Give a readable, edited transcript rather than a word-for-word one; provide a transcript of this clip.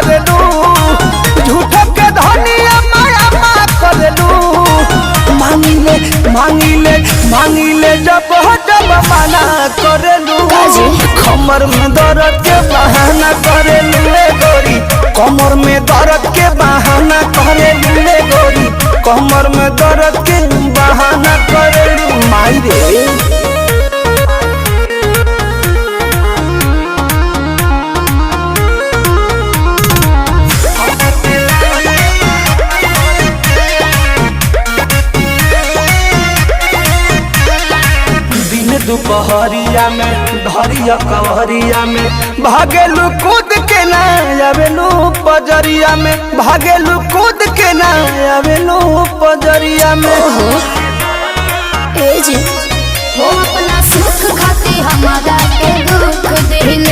करेलू झूठो के धनिया माया मा करेलू मांगिले मांगिले मांगिले जब माना करेलू कमर में दर्द के बहाना करेलू गोरी कमर में दर्द के बहाना करेलू गोरी कमर में दर्द के बहाना करेलू माई रे। दुपहरिया में धरिया कवरिया में भागेलू कूद के ना आवेलू पजरिया में भागेलू कूद के ना आवेलू पजरिया में ए जी हो अपना सुख खाती हमारा के दुख दिल